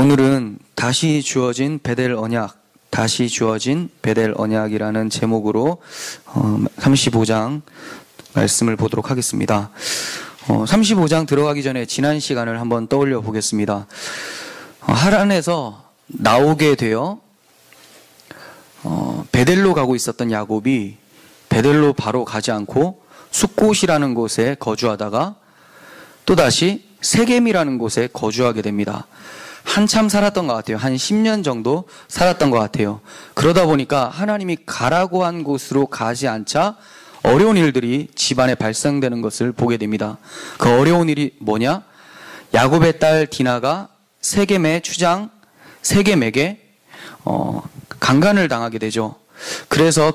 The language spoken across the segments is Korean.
오늘은 다시 주어진 베델 언약, 다시 주어진 베델 언약이라는 제목으로 35장 말씀을 보도록 하겠습니다. 35장 들어가기 전에 지난 시간을 한번 떠올려 보겠습니다. 하란에서 나오게 되어 베델로 가고 있었던 야곱이 베델로 바로 가지 않고 숫곳이라는 곳에 거주하다가 또다시 세겜이라는 곳에 거주하게 됩니다. 한참 살았던 것 같아요. 한 10년 정도 살았던 것 같아요. 그러다 보니까 하나님이 가라고 한 곳으로 가지 않자 어려운 일들이 집안에 발생되는 것을 보게 됩니다. 그 어려운 일이 뭐냐? 야곱의 딸 디나가 세겜의 추장 세겜에게 강간을 당하게 되죠. 그래서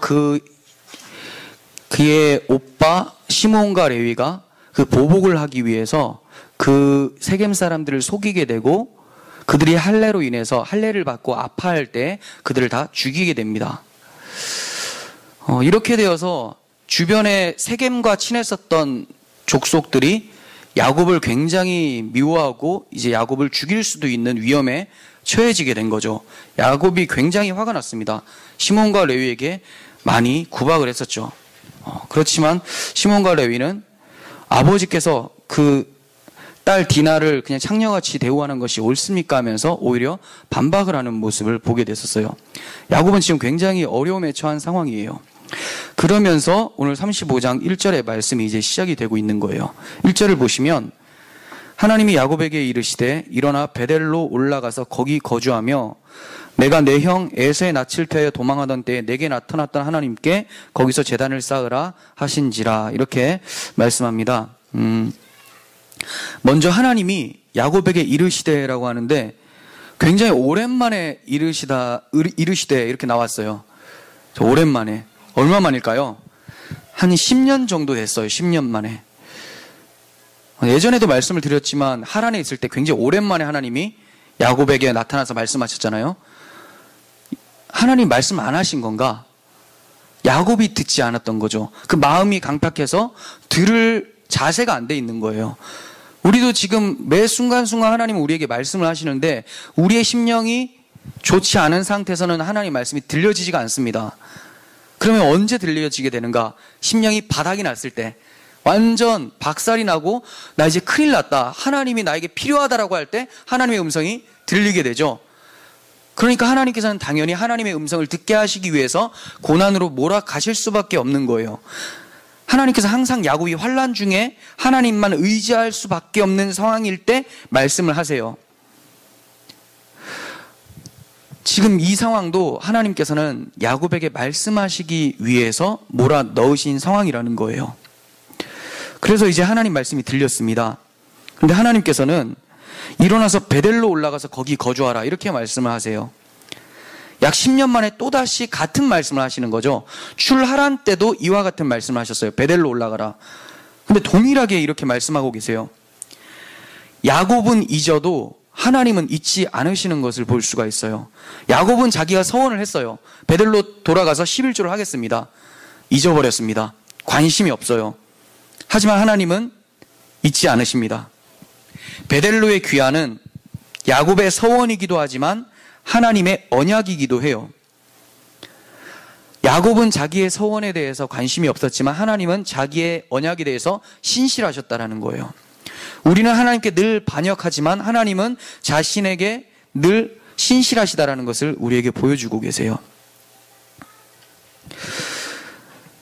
그의 오빠 시므온과 레위가 그 보복을 하기 위해서 그 세겜 사람들을 속이게 되고 그들이 할례로 인해서 할례를 받고 아파할 때 그들을 다 죽이게 됩니다. 이렇게 되어서 주변에 세겜과 친했었던 족속들이 야곱을 굉장히 미워하고 이제 야곱을 죽일 수도 있는 위험에 처해지게 된 거죠. 야곱이 굉장히 화가 났습니다. 시몬과 레위에게 많이 구박을 했었죠. 그렇지만 시몬과 레위는 아버지께서 그 딸 디나를 그냥 창녀같이 대우하는 것이 옳습니까 하면서 오히려 반박을 하는 모습을 보게 됐었어요. 야곱은 지금 굉장히 어려움에 처한 상황이에요. 그러면서 오늘 35장 1절의 말씀이 이제 시작이 되고 있는 거예요. 1절을 보시면 하나님이 야곱에게 이르시되 일어나 베델로 올라가서 거기 거주하며 내가 내 형 에서의 낯을 펴여 도망하던 때에 내게 나타났던 하나님께 거기서 제단을 쌓으라 하신지라 이렇게 말씀합니다. 먼저 하나님이 야곱에게 이르시되라고 하는데 굉장히 오랜만에 이르시되 이렇게 나왔어요. 오랜만에. 얼마 만일까요? 한 10년 정도 됐어요. 10년 만에. 예전에도 말씀을 드렸지만 하란에 있을 때 굉장히 오랜만에 하나님이 야곱에게 나타나서 말씀하셨잖아요. 하나님 말씀 안 하신 건가? 야곱이 듣지 않았던 거죠. 그 마음이 강팍해서 들을 자세가 안 돼 있는 거예요. 우리도 지금 매 순간순간 하나님은 우리에게 말씀을 하시는데 우리의 심령이 좋지 않은 상태에서는 하나님 말씀이 들려지지가 않습니다. 그러면 언제 들려지게 되는가? 심령이 바닥이 났을 때, 완전 박살이 나고 나 이제 큰일 났다, 하나님이 나에게 필요하다라고 할 때 하나님의 음성이 들리게 되죠. 그러니까 하나님께서는 당연히 하나님의 음성을 듣게 하시기 위해서 고난으로 몰아가실 수밖에 없는 거예요. 하나님께서 항상 야곱이 환난 중에 하나님만 의지할 수밖에 없는 상황일 때 말씀을 하세요. 지금 이 상황도 하나님께서는 야곱에게 말씀하시기 위해서 몰아넣으신 상황이라는 거예요. 그래서 이제 하나님 말씀이 들렸습니다. 그런데 하나님께서는 일어나서 베델로 올라가서 거기 거주하라 이렇게 말씀을 하세요. 약 10년 만에 또다시 같은 말씀을 하시는 거죠. 출하란 때도 이와 같은 말씀을 하셨어요. 베델로 올라가라. 근데 동일하게 이렇게 말씀하고 계세요. 야곱은 잊어도 하나님은 잊지 않으시는 것을 볼 수가 있어요. 야곱은 자기가 서원을 했어요. 베델로 돌아가서 11조를 하겠습니다. 잊어버렸습니다. 관심이 없어요. 하지만 하나님은 잊지 않으십니다. 베델로의 귀환은 야곱의 서원이기도 하지만 하나님의 언약이기도 해요. 야곱은 자기의 서원에 대해서 관심이 없었지만 하나님은 자기의 언약에 대해서 신실하셨다라는 거예요. 우리는 하나님께 늘 반역하지만 하나님은 자신에게 늘 신실하시다라는 것을 우리에게 보여주고 계세요.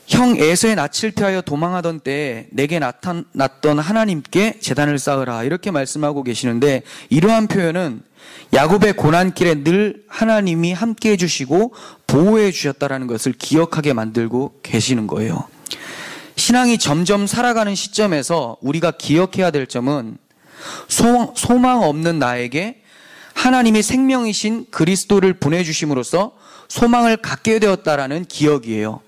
형 에서의 낯을 피하여 도망하던 때에 내게 나타났던 하나님께 제단을 쌓으라 이렇게 말씀하고 계시는데, 이러한 표현은 야곱의 고난길에 늘 하나님이 함께 해주시고 보호해 주셨다라는 것을 기억하게 만들고 계시는 거예요. 신앙이 점점 살아가는 시점에서 우리가 기억해야 될 점은 소망 없는 나에게 하나님이 생명이신 그리스도를 보내주심으로써 소망을 갖게 되었다라는 기억이에요.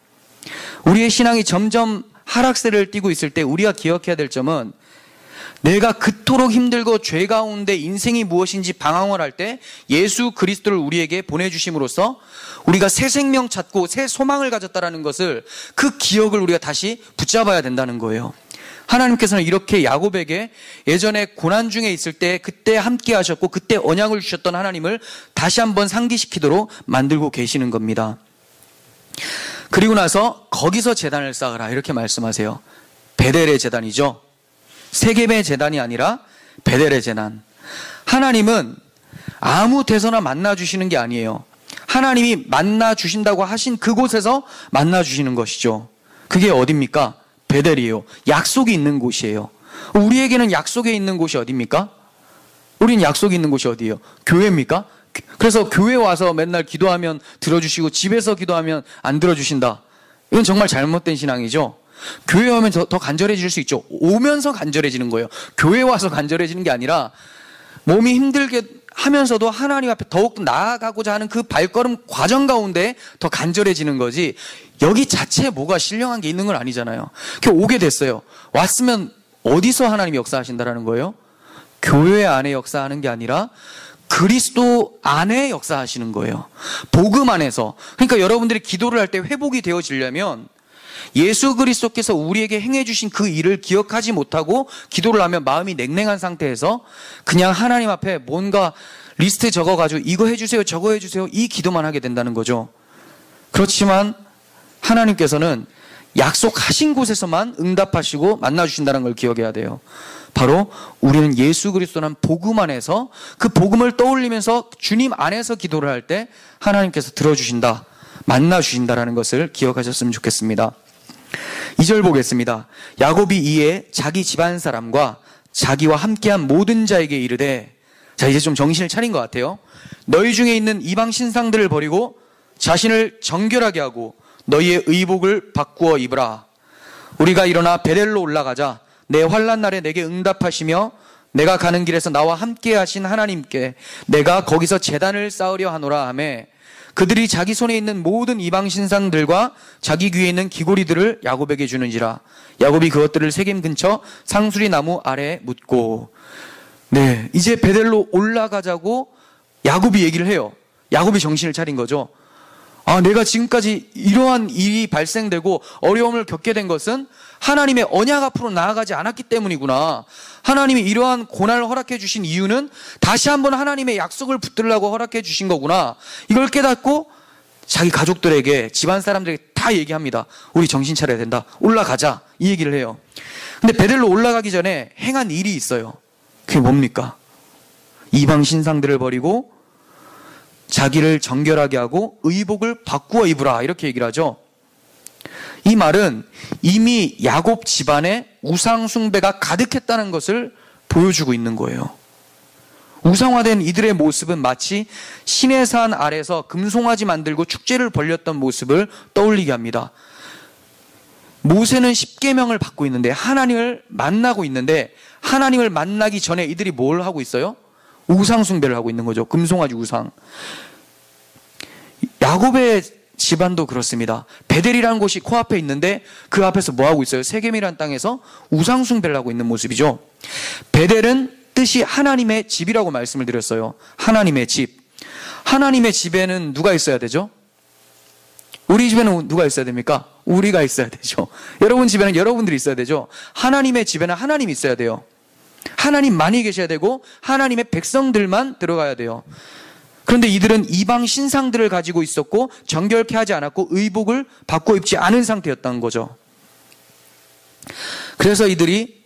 우리의 신앙이 점점 하락세를 띠고 있을 때 우리가 기억해야 될 점은 내가 그토록 힘들고 죄 가운데 인생이 무엇인지 방황을 할 때 예수 그리스도를 우리에게 보내주심으로써 우리가 새 생명 찾고 새 소망을 가졌다는 것을, 그 기억을 우리가 다시 붙잡아야 된다는 거예요. 하나님께서는 이렇게 야곱에게 예전에 고난 중에 있을 때 그때 함께 하셨고 그때 언약을 주셨던 하나님을 다시 한번 상기시키도록 만들고 계시는 겁니다. 그리고 나서 거기서 제단을 쌓으라 이렇게 말씀하세요. 베델의 제단이죠. 세겜의 제단이 아니라 베델의 제단. 하나님은 아무 데서나 만나 주시는 게 아니에요. 하나님이 만나 주신다고 하신 그곳에서 만나 주시는 것이죠. 그게 어딥니까? 베델이에요. 약속이 있는 곳이에요. 우리에게는 약속에 있는 곳이 어딥니까? 우리는 약속이 있는 곳이 어디예요? 교회입니까? 그래서 교회 와서 맨날 기도하면 들어주시고 집에서 기도하면 안 들어주신다. 이건 정말 잘못된 신앙이죠. 교회 오면 더 간절해질 수 있죠. 오면서 간절해지는 거예요. 교회 와서 간절해지는 게 아니라 몸이 힘들게 하면서도 하나님 앞에 더욱 나아가고자 하는 그 발걸음 과정 가운데 더 간절해지는 거지, 여기 자체에 뭐가 신령한 게 있는 건 아니잖아요. 오게 됐어요. 왔으면 어디서 하나님이 역사하신다라는 거예요? 교회 안에 역사하는 게 아니라 그리스도 안에 역사하시는 거예요. 복음 안에서. 그러니까 여러분들이 기도를 할 때 회복이 되어지려면 예수 그리스도께서 우리에게 행해 주신 그 일을 기억하지 못하고 기도를 하면 마음이 냉랭한 상태에서 그냥 하나님 앞에 뭔가 리스트 적어가지고 이거 해주세요 저거 해주세요 이 기도만 하게 된다는 거죠. 그렇지만 하나님께서는 약속하신 곳에서만 응답하시고 만나주신다는 걸 기억해야 돼요. 바로 우리는 예수 그리스도라는 복음 안에서 그 복음을 떠올리면서 주님 안에서 기도를 할 때 하나님께서 들어주신다, 만나주신다라는 것을 기억하셨으면 좋겠습니다. 2절 보겠습니다. 야곱이 이에 자기 집안 사람과 자기와 함께한 모든 자에게 이르되, 자 이제 좀 정신을 차린 것 같아요. 너희 중에 있는 이방 신상들을 버리고 자신을 정결하게 하고 너희의 의복을 바꾸어 입으라. 우리가 일어나 베델로 올라가자. 내 환난 날에 내게 응답하시며 내가 가는 길에서 나와 함께 하신 하나님께 내가 거기서 제단을 쌓으려 하노라 하매, 그들이 자기 손에 있는 모든 이방 신상들과 자기 귀에 있는 귀고리들을 야곱에게 주는지라. 야곱이 그것들을 세겜 근처 상수리 나무 아래에 묻고. 네, 이제 베델로 올라가자고 야곱이 얘기를 해요. 야곱이 정신을 차린 거죠. 아, 내가 지금까지 이러한 일이 발생되고 어려움을 겪게 된 것은 하나님의 언약 앞으로 나아가지 않았기 때문이구나. 하나님이 이러한 고난을 허락해 주신 이유는 다시 한번 하나님의 약속을 붙들려고 허락해 주신 거구나. 이걸 깨닫고 자기 가족들에게, 집안 사람들에게 다 얘기합니다. 우리 정신 차려야 된다. 올라가자. 이 얘기를 해요. 근데 베델로 올라가기 전에 행한 일이 있어요. 그게 뭡니까? 이방 신상들을 버리고 자기를 정결하게 하고 의복을 바꾸어 입으라, 이렇게 얘기를 하죠. 이 말은 이미 야곱 집안에 우상 숭배가 가득했다는 것을 보여주고 있는 거예요. 우상화된 이들의 모습은 마치 신의 산 아래서 금송아지 만들고 축제를 벌렸던 모습을 떠올리게 합니다. 모세는 십계명을 받고 있는데, 하나님을 만나고 있는데, 하나님을 만나기 전에 이들이 뭘 하고 있어요? 우상 숭배를 하고 있는 거죠. 금송아지 우상. 야곱의 집안도 그렇습니다. 베델이라는 곳이 코앞에 있는데 그 앞에서 뭐 하고 있어요? 세겜이라는 땅에서 우상 숭배를 하고 있는 모습이죠. 베델은 뜻이 하나님의 집이라고 말씀을 드렸어요. 하나님의 집. 하나님의 집에는 누가 있어야 되죠? 우리 집에는 누가 있어야 됩니까? 우리가 있어야 되죠. 여러분 집에는 여러분들이 있어야 되죠. 하나님의 집에는 하나님이 있어야 돼요. 하나님만이 계셔야 되고 하나님의 백성들만 들어가야 돼요. 그런데 이들은 이방 신상들을 가지고 있었고 정결케 하지 않았고 의복을 바꿔 입지 않은 상태였다는 거죠. 그래서 이들이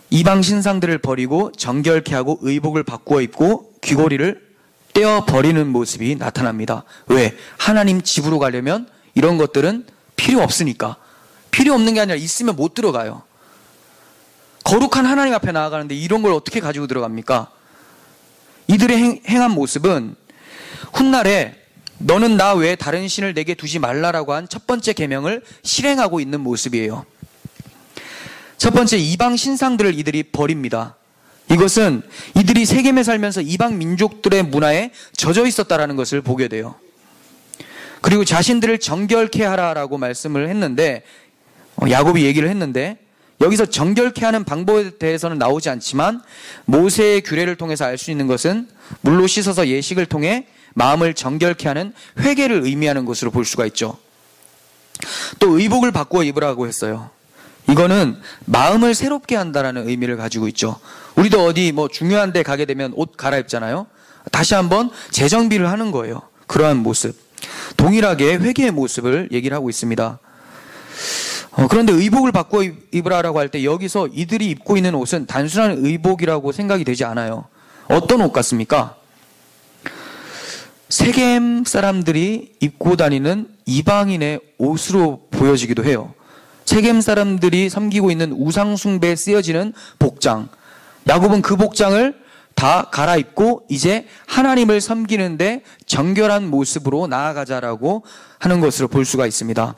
이방 신상들을 버리고 정결케 하고 의복을 바꾸어 입고 귀고리를 떼어 버리는 모습이 나타납니다. 왜? 하나님 집으로 가려면 이런 것들은 필요 없으니까. 필요 없는 게 아니라 있으면 못 들어가요. 거룩한 하나님 앞에 나아가는데 이런 걸 어떻게 가지고 들어갑니까? 이들의 행한 모습은 훗날에 너는 나 외에 다른 신을 내게 두지 말라라고 한 첫 번째 계명을 실행하고 있는 모습이에요. 첫 번째, 이방 신상들을 이들이 버립니다. 이것은 이들이 세겜에 살면서 이방 민족들의 문화에 젖어 있었다라는 것을 보게 돼요. 그리고 자신들을 정결케 하라라고 말씀을 했는데, 야곱이 얘기를 했는데, 여기서 정결케 하는 방법에 대해서는 나오지 않지만 모세의 규례를 통해서 알 수 있는 것은 물로 씻어서 예식을 통해 마음을 정결케 하는 회개를 의미하는 것으로 볼 수가 있죠. 또 의복을 바꾸어 입으라고 했어요. 이거는 마음을 새롭게 한다라는 의미를 가지고 있죠. 우리도 어디 뭐 중요한 데 가게 되면 옷 갈아입잖아요. 다시 한번 재정비를 하는 거예요. 그러한 모습. 동일하게 회개의 모습을 얘기를 하고 있습니다. 그런데 의복을 바꿔 입으라라고 할 때 여기서 이들이 입고 있는 옷은 단순한 의복이라고 생각이 되지 않아요. 어떤 옷 같습니까? 세겜 사람들이 입고 다니는 이방인의 옷으로 보여지기도 해요. 세겜 사람들이 섬기고 있는 우상 숭배에 쓰여지는 복장. 야곱은 그 복장을 다 갈아입고 이제 하나님을 섬기는데 정결한 모습으로 나아가자라고 하는 것으로 볼 수가 있습니다.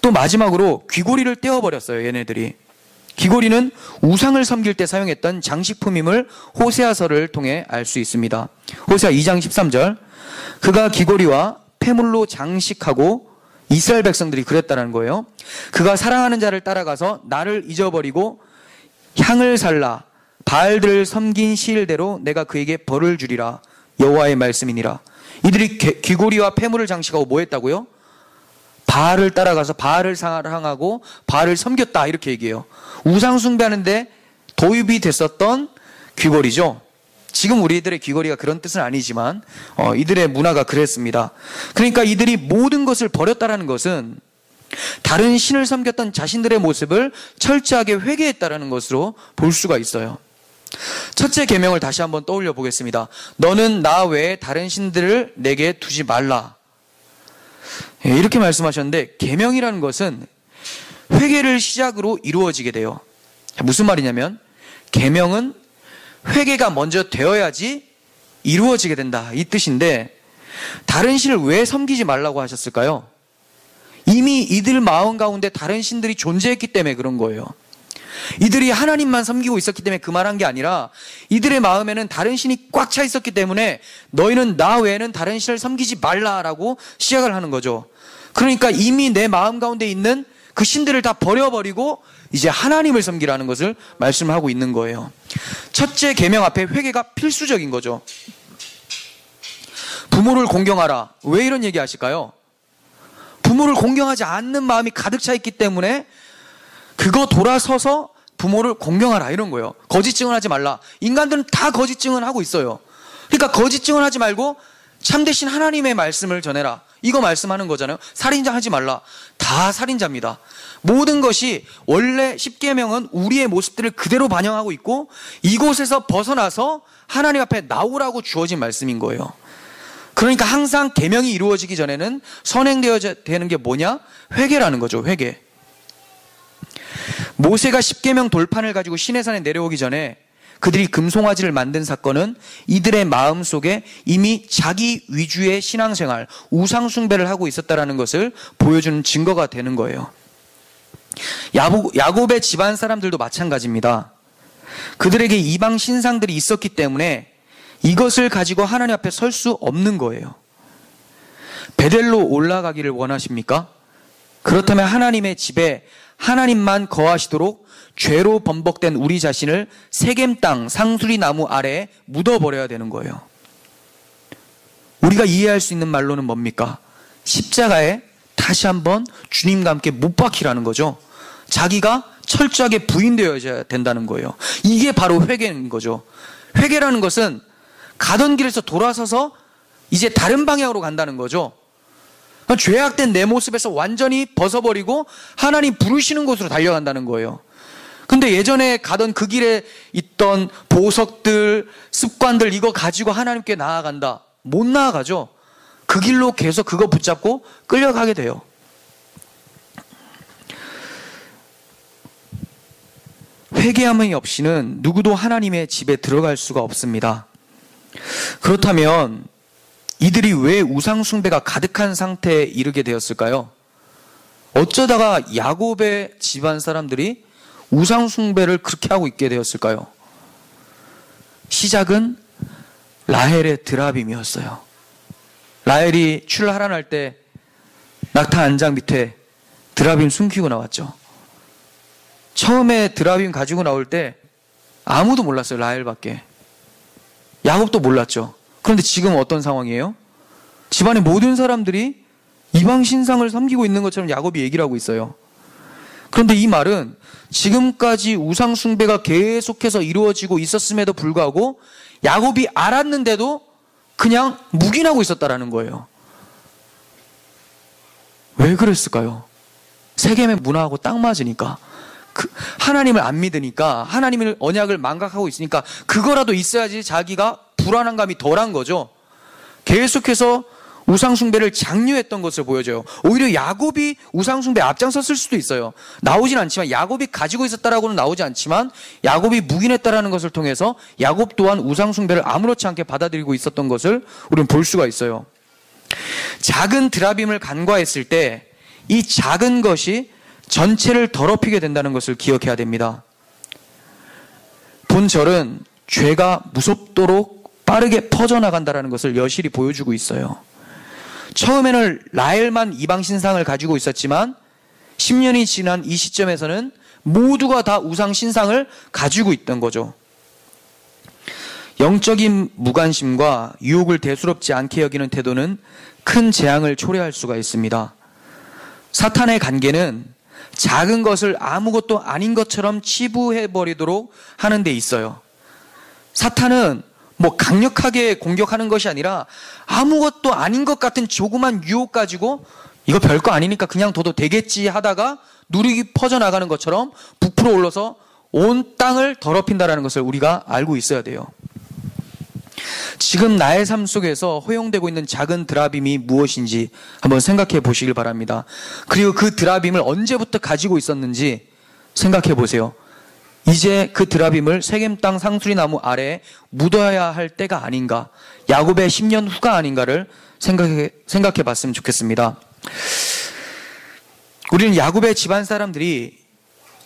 또 마지막으로 귀고리를 떼어버렸어요. 얘네들이. 귀고리는 우상을 섬길 때 사용했던 장식품임을 호세아서를 통해 알 수 있습니다. 호세아 2장 13절. 그가 귀고리와 폐물로 장식하고 이스라엘 백성들이 그랬다는 거예요. 그가 사랑하는 자를 따라가서 나를 잊어버리고 향을 살라 바알들을 섬긴 시일대로 내가 그에게 벌을 주리라. 여호와의 말씀이니라. 이들이 귀고리와 폐물을 장식하고 뭐 했다고요? 바알을 따라가서 바알을 사랑하고 바알을 섬겼다 이렇게 얘기해요. 우상 숭배하는데 도입이 됐었던 귀고리죠. 지금 우리들의 귀고리가 그런 뜻은 아니지만 이들의 문화가 그랬습니다. 그러니까 이들이 모든 것을 버렸다라는 것은 다른 신을 섬겼던 자신들의 모습을 철저하게 회개했다라는 것으로 볼 수가 있어요. 첫째 계명을 다시 한번 떠올려 보겠습니다. 너는 나 외에 다른 신들을 내게 두지 말라. 이렇게 말씀하셨는데 계명이라는 것은 회개를 시작으로 이루어지게 돼요. 무슨 말이냐면 계명은 회개가 먼저 되어야지 이루어지게 된다 이 뜻인데 다른 신을 왜 섬기지 말라고 하셨을까요? 이미 이들 마음 가운데 다른 신들이 존재했기 때문에 그런 거예요. 이들이 하나님만 섬기고 있었기 때문에 그 말한 게 아니라 이들의 마음에는 다른 신이 꽉 차 있었기 때문에 너희는 나 외에는 다른 신을 섬기지 말라라고 시작을 하는 거죠. 그러니까 이미 내 마음 가운데 있는 그 신들을 다 버려버리고 이제 하나님을 섬기라는 것을 말씀하고 있는 거예요. 첫째 계명 앞에 회개가 필수적인 거죠. 부모를 공경하라. 왜 이런 얘기 하실까요? 부모를 공경하지 않는 마음이 가득 차 있기 때문에 그거 돌아서서 부모를 공경하라 이런 거예요. 거짓 증언하지 말라. 인간들은 다 거짓 증언하고 있어요. 그러니까 거짓 증언하지 말고 참되신 하나님의 말씀을 전해라. 이거 말씀하는 거잖아요. 살인자 하지 말라. 다 살인자입니다. 모든 것이 원래 10계명은 우리의 모습들을 그대로 반영하고 있고 이곳에서 벗어나서 하나님 앞에 나오라고 주어진 말씀인 거예요. 그러니까 항상 계명이 이루어지기 전에는 선행되어야 되는 게 뭐냐? 회개라는 거죠. 회개. 모세가 10계명 돌판을 가지고 시내산에 내려오기 전에 그들이 금송아지를 만든 사건은 이들의 마음속에 이미 자기 위주의 신앙생활, 우상 숭배를 하고 있었다는 것을 보여주는 증거가 되는 거예요. 야곱의 집안 사람들도 마찬가지입니다. 그들에게 이방 신상들이 있었기 때문에 이것을 가지고 하나님 앞에 설 수 없는 거예요. 베델로 올라가기를 원하십니까? 그렇다면 하나님의 집에 하나님만 거하시도록 죄로 번복된 우리 자신을 세겜 땅 상수리 나무 아래에 묻어버려야 되는 거예요. 우리가 이해할 수 있는 말로는 뭡니까? 십자가에 다시 한번 주님과 함께 못 박히라는 거죠. 자기가 철저하게 부인되어야 된다는 거예요. 이게 바로 회개인 거죠. 회개라는 것은 가던 길에서 돌아서서 이제 다른 방향으로 간다는 거죠. 죄악된 내 모습에서 완전히 벗어버리고 하나님 부르시는 곳으로 달려간다는 거예요. 근데 예전에 가던 그 길에 있던 보석들, 습관들 이거 가지고 하나님께 나아간다. 못 나아가죠. 그 길로 계속 그거 붙잡고 끌려가게 돼요. 회개함이 없이는 누구도 하나님의 집에 들어갈 수가 없습니다. 그렇다면 이들이 왜 우상 숭배가 가득한 상태에 이르게 되었을까요? 어쩌다가 야곱의 집안 사람들이 우상 숭배를 그렇게 하고 있게 되었을까요? 시작은 라헬의 드라빔이었어요. 라헬이 출하란할 때 낙타 안장 밑에 드라빔 숨기고 나왔죠. 처음에 드라빔 가지고 나올 때 아무도 몰랐어요. 라헬밖에. 야곱도 몰랐죠. 그런데 지금 어떤 상황이에요? 집안의 모든 사람들이 이방 신상을 섬기고 있는 것처럼 야곱이 얘기를 하고 있어요. 그런데 이 말은 지금까지 우상 숭배가 계속해서 이루어지고 있었음에도 불구하고 야곱이 알았는데도 그냥 묵인하고 있었다라는 거예요. 왜 그랬을까요? 세겜의 문화하고 딱 맞으니까, 하나님을 안 믿으니까, 하나님의 언약을 망각하고 있으니까 그거라도 있어야지 자기가 불안한 감이 덜한 거죠. 계속해서 우상숭배를 장려했던 것을 보여줘요. 오히려 야곱이 우상숭배에 앞장섰을 수도 있어요. 나오진 않지만, 야곱이 가지고 있었다라고는 나오지 않지만 야곱이 묵인했다라는 것을 통해서 야곱 또한 우상숭배를 아무렇지 않게 받아들이고 있었던 것을 우리는 볼 수가 있어요. 작은 드라빔을 간과했을 때 이 작은 것이 전체를 더럽히게 된다는 것을 기억해야 됩니다. 본절은 죄가 무섭도록 빠르게 퍼져나간다는 것을 여실히 보여주고 있어요. 처음에는 라헬만 이방 신상을 가지고 있었지만 10년이 지난 이 시점에서는 모두가 다 우상 신상을 가지고 있던 거죠. 영적인 무관심과 유혹을 대수롭지 않게 여기는 태도는 큰 재앙을 초래할 수가 있습니다. 사탄의 관계는 작은 것을 아무것도 아닌 것처럼 치부해버리도록 하는 데 있어요. 사탄은 강력하게 공격하는 것이 아니라 아무것도 아닌 것 같은 조그만 유혹 가지고 이거 별거 아니니까 그냥 둬도 되겠지 하다가 누룩이 퍼져나가는 것처럼 부풀어 올라서 온 땅을 더럽힌다는 것을 우리가 알고 있어야 돼요. 지금 나의 삶 속에서 허용되고 있는 작은 드라빔이 무엇인지 한번 생각해 보시길 바랍니다. 그리고 그 드라빔을 언제부터 가지고 있었는지 생각해 보세요. 이제 그 드라빔을 세겜 땅 상수리 나무 아래에 묻어야 할 때가 아닌가, 야곱의 10년 후가 아닌가를 생각해 봤으면 좋겠습니다. 우리는 야곱의 집안 사람들이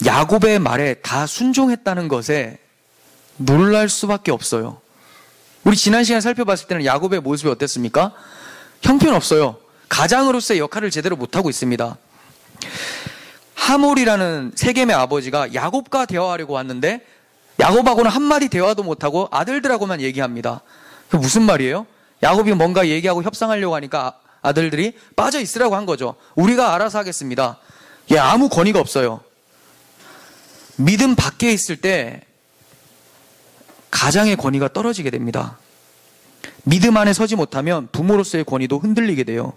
야곱의 말에 다 순종했다는 것에 놀랄 수밖에 없어요. 우리 지난 시간에 살펴봤을 때는 야곱의 모습이 어땠습니까? 형편없어요. 가장으로서의 역할을 제대로 못하고 있습니다. 하몰이라는 세겜의 아버지가 야곱과 대화하려고 왔는데 야곱하고는 한마디 대화도 못하고 아들들하고만 얘기합니다. 그게 무슨 말이에요? 야곱이 뭔가 얘기하고 협상하려고 하니까 아들들이 빠져 있으라고 한 거죠. 우리가 알아서 하겠습니다. 얘 아무 권위가 없어요. 믿음 밖에 있을 때 가장의 권위가 떨어지게 됩니다. 믿음 안에 서지 못하면 부모로서의 권위도 흔들리게 돼요.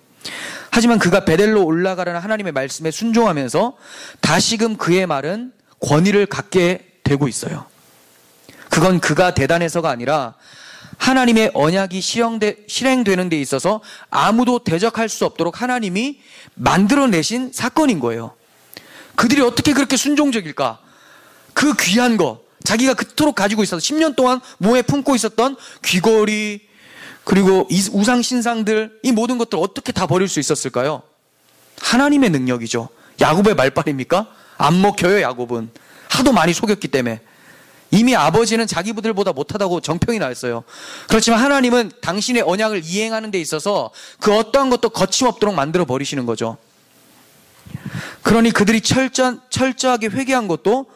하지만 그가 베델로 올라가라는 하나님의 말씀에 순종하면서 다시금 그의 말은 권위를 갖게 되고 있어요. 그건 그가 대단해서가 아니라 하나님의 언약이 실행되는 데 있어서 아무도 대적할 수 없도록 하나님이 만들어내신 사건인 거예요. 그들이 어떻게 그렇게 순종적일까? 그 귀한 거, 자기가 그토록 가지고 있어서 10년 동안 몸에 품고 있었던 귀걸이, 그리고 이 우상 신상들, 이 모든 것들 어떻게 다 버릴 수 있었을까요? 하나님의 능력이죠. 야곱의 말빨입니까? 안 먹혀요, 야곱은. 하도 많이 속였기 때문에. 이미 아버지는 자기들보다 못하다고 정평이 나였어요. 그렇지만 하나님은 당신의 언약을 이행하는 데 있어서 그 어떠한 것도 거침없도록 만들어 버리시는 거죠. 그러니 그들이 철저하게 회개한 것도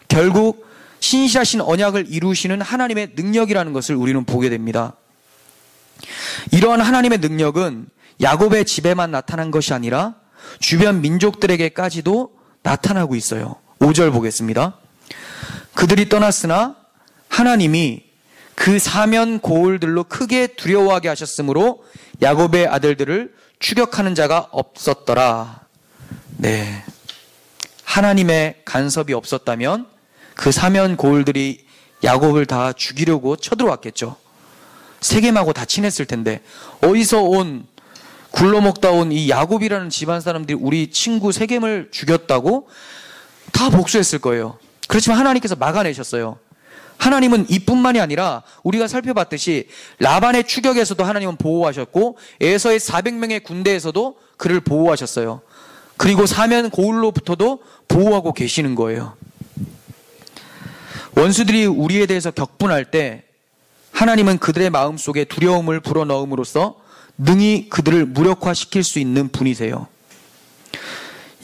결국 신실하신 언약을 이루시는 하나님의 능력이라는 것을 우리는 보게 됩니다. 이러한 하나님의 능력은 야곱의 집에만 나타난 것이 아니라 주변 민족들에게까지도 나타나고 있어요. 5절 보겠습니다. 그들이 떠났으나 하나님이 그 사면 고울들로 크게 두려워하게 하셨으므로 야곱의 아들들을 추격하는 자가 없었더라. 네, 하나님의 간섭이 없었다면 그 사면 고울들이 야곱을 다 죽이려고 쳐들어왔겠죠. 세겜하고 다 친했을 텐데 어디서 굴러먹다 온 이 야곱이라는 집안 사람들이 우리 친구 세겜을 죽였다고 다 복수했을 거예요. 그렇지만 하나님께서 막아내셨어요. 하나님은 이뿐만이 아니라 우리가 살펴봤듯이 라반의 추격에서도 하나님은 보호하셨고 에서의 400명의 군대에서도 그를 보호하셨어요. 그리고 사면 고울로부터도 보호하고 계시는 거예요. 원수들이 우리에 대해서 격분할 때 하나님은 그들의 마음속에 두려움을 불어넣음으로써 능히 그들을 무력화시킬 수 있는 분이세요.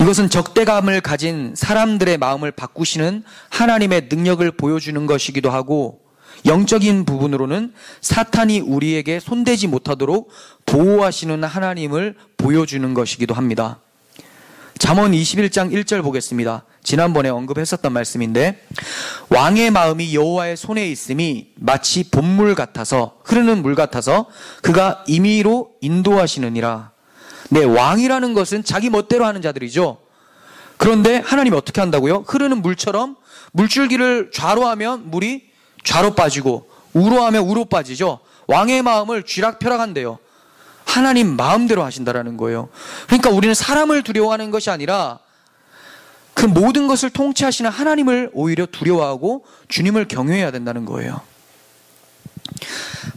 이것은 적대감을 가진 사람들의 마음을 바꾸시는 하나님의 능력을 보여주는 것이기도 하고, 영적인 부분으로는 사탄이 우리에게 손대지 못하도록 보호하시는 하나님을 보여주는 것이기도 합니다. 잠언 21장 1절 보겠습니다. 지난번에 언급했었던 말씀인데, 왕의 마음이 여호와의 손에 있음이 마치 봇물 같아서, 흐르는 물 같아서 그가 임의로 인도하시느니라. 네, 왕이라는 것은 자기 멋대로 하는 자들이죠. 그런데 하나님이 어떻게 한다고요? 흐르는 물처럼 물줄기를 좌로 하면 물이 좌로 빠지고 우로 하면 우로 빠지죠. 왕의 마음을 쥐락펴락한대요. 하나님 마음대로 하신다라는 거예요. 그러니까 우리는 사람을 두려워하는 것이 아니라 그 모든 것을 통치하시는 하나님을 오히려 두려워하고 주님을 경외해야 된다는 거예요.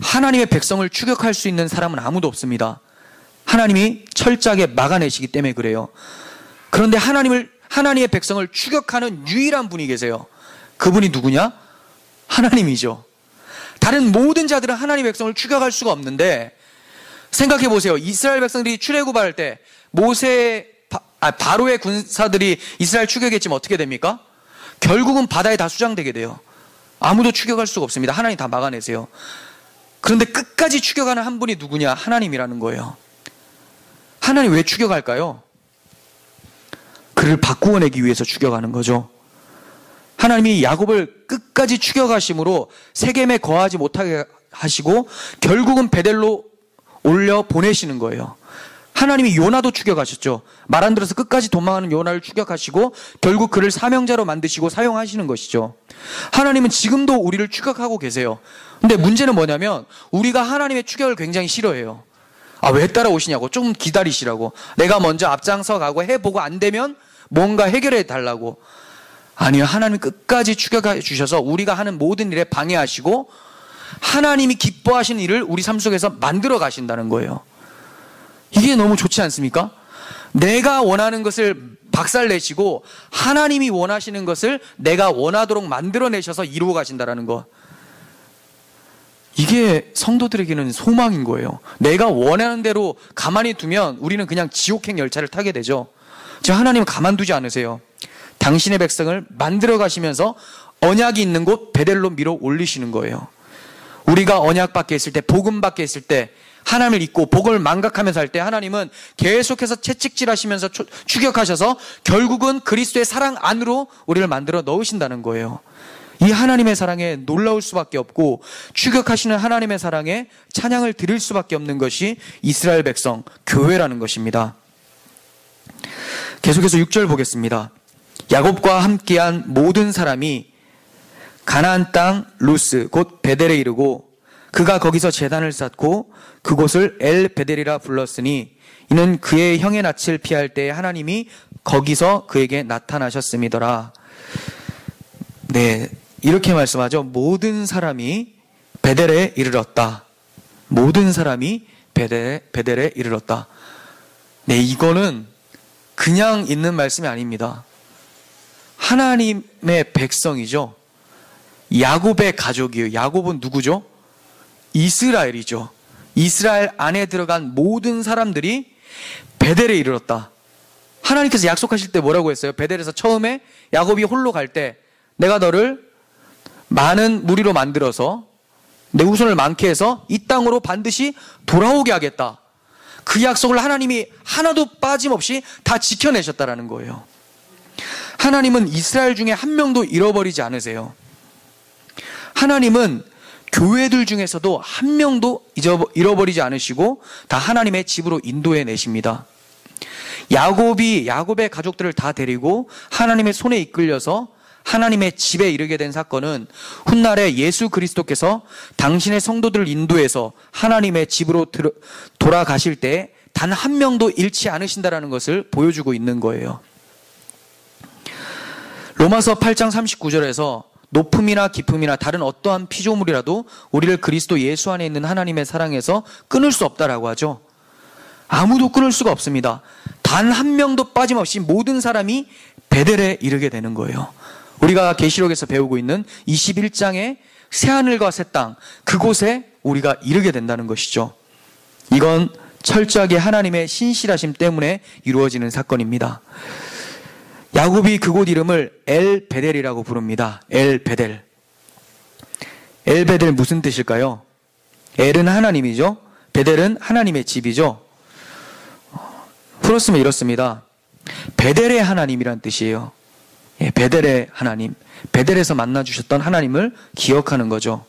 하나님의 백성을 추격할 수 있는 사람은 아무도 없습니다. 하나님이 철저하게 막아내시기 때문에 그래요. 그런데 하나님의 백성을 추격하는 유일한 분이 계세요. 그분이 누구냐? 하나님이죠. 다른 모든 자들은 하나님의 백성을 추격할 수가 없는데, 생각해 보세요. 이스라엘 백성들이 출애굽할 때 바로의 군사들이 이스라엘 추격했지만 어떻게 됩니까? 결국은 바다에 다 수장되게 돼요. 아무도 추격할 수가 없습니다. 하나님 다 막아내세요. 그런데 끝까지 추격하는 한 분이 누구냐? 하나님이라는 거예요. 하나님 왜 추격할까요? 그를 바꾸어내기 위해서 추격하는 거죠. 하나님이 야곱을 끝까지 추격하심으로 세겜에 거하지 못하게 하시고 결국은 베델로 올려 보내시는 거예요. 하나님이 요나도 추격하셨죠. 말 안 들어서 끝까지 도망하는 요나를 추격하시고 결국 그를 사명자로 만드시고 사용하시는 것이죠. 하나님은 지금도 우리를 추격하고 계세요. 근데 문제는 뭐냐면 우리가 하나님의 추격을 굉장히 싫어해요. 왜 따라오시냐고, 좀 기다리시라고, 내가 먼저 앞장서 가고 해보고 안 되면 뭔가 해결해 달라고. 아니요, 하나님 끝까지 추격해 주셔서 우리가 하는 모든 일에 방해하시고 하나님이 기뻐하시는 일을 우리 삶 속에서 만들어 가신다는 거예요. 이게 너무 좋지 않습니까? 내가 원하는 것을 박살내시고 하나님이 원하시는 것을 내가 원하도록 만들어내셔서 이루어 가신다는 거. 이게 성도들에게는 소망인 거예요. 내가 원하는 대로 가만히 두면 우리는 그냥 지옥행 열차를 타게 되죠. 즉 하나님은 가만두지 않으세요. 당신의 백성을 만들어 가시면서 언약이 있는 곳 베델로 밀어 올리시는 거예요. 우리가 언약 밖에 있을 때, 복음 밖에 있을 때, 하나님을 잊고 복음을 망각하면서 할 때 하나님은 계속해서 채찍질하시면서 추격하셔서 결국은 그리스도의 사랑 안으로 우리를 만들어 넣으신다는 거예요. 이 하나님의 사랑에 놀라울 수밖에 없고 추격하시는 하나님의 사랑에 찬양을 드릴 수밖에 없는 것이 이스라엘 백성, 교회라는 것입니다. 계속해서 6절 보겠습니다. 야곱과 함께한 모든 사람이 가나안 땅 루스 곧 베델에 이르고 그가 거기서 제단을 쌓고 그곳을 엘 베델이라 불렀으니 이는 그의 형의 낯을 피할 때에 하나님이 거기서 그에게 나타나셨음이더라. 네, 이렇게 말씀하죠. 모든 사람이 베델에 이르렀다. 모든 사람이 베델에 이르렀다. 네, 이거는 그냥 있는 말씀이 아닙니다. 하나님의 백성이죠. 야곱의 가족이에요. 야곱은 누구죠? 이스라엘이죠. 이스라엘 안에 들어간 모든 사람들이 베델에 이르렀다. 하나님께서 약속하실 때 뭐라고 했어요? 베델에서 처음에 야곱이 홀로 갈 때 내가 너를 많은 무리로 만들어서 내 후손을 많게 해서 이 땅으로 반드시 돌아오게 하겠다. 그 약속을 하나님이 하나도 빠짐없이 다 지켜내셨다라는 거예요. 하나님은 이스라엘 중에 한 명도 잃어버리지 않으세요. 하나님은 교회들 중에서도 한 명도 잃어버리지 않으시고 다 하나님의 집으로 인도해 내십니다. 야곱의 가족들을 다 데리고 하나님의 손에 이끌려서 하나님의 집에 이르게 된 사건은 훗날에 예수 그리스도께서 당신의 성도들을 인도해서 하나님의 집으로 돌아가실 때 단 한 명도 잃지 않으신다라는 것을 보여주고 있는 거예요. 로마서 8장 39절에서 높음이나 깊음이나 다른 어떠한 피조물이라도 우리를 그리스도 예수 안에 있는 하나님의 사랑에서 끊을 수 없다라고 하죠. 아무도 끊을 수가 없습니다. 단 한 명도 빠짐없이 모든 사람이 베델에 이르게 되는 거예요. 우리가 계시록에서 배우고 있는 21장의 새하늘과 새 땅, 그곳에 우리가 이르게 된다는 것이죠. 이건 철저하게 하나님의 신실하심 때문에 이루어지는 사건입니다. 야곱이 그곳 이름을 엘 베델이라고 부릅니다. 엘 베델. 엘 베델 무슨 뜻일까요? 엘은 하나님이죠. 베델은 하나님의 집이죠. 풀었으면 이렇습니다. 베델의 하나님이란 뜻이에요. 베델의 하나님, 베델에서 만나주셨던 하나님을 기억하는 거죠.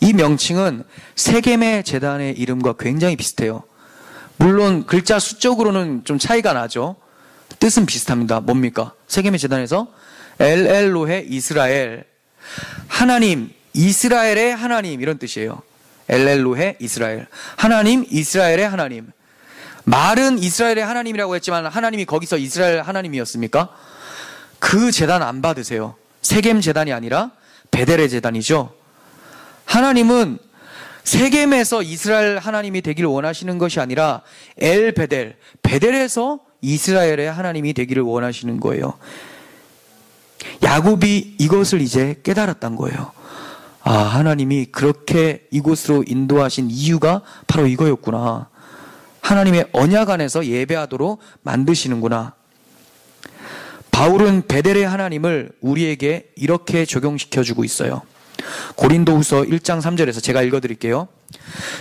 이 명칭은 세겜의 제단의 이름과 굉장히 비슷해요. 물론 글자 수적으로는 좀 차이가 나죠. 뜻은 비슷합니다. 뭡니까? 세겜의 제단에서 엘엘로헤 이스라엘, 하나님, 이스라엘의 하나님, 이런 뜻이에요. 엘엘로헤 이스라엘, 하나님, 이스라엘의 하나님. 말은 이스라엘의 하나님이라고 했지만 하나님이 거기서 이스라엘 하나님이었습니까? 그 제단 안 받으세요. 세겜 제단이 아니라 베델의 제단이죠. 하나님은 세겜에서 이스라엘 하나님이 되기를 원하시는 것이 아니라 엘 베델, 베델에서 이스라엘의 하나님이 되기를 원하시는 거예요. 야곱이 이것을 이제 깨달았던 거예요. 아, 하나님이 그렇게 이곳으로 인도하신 이유가 바로 이거였구나. 하나님의 언약 안에서 예배하도록 만드시는구나. 바울은 베델의 하나님을 우리에게 이렇게 적용시켜주고 있어요. 고린도후서 1장 3절에서 제가 읽어드릴게요.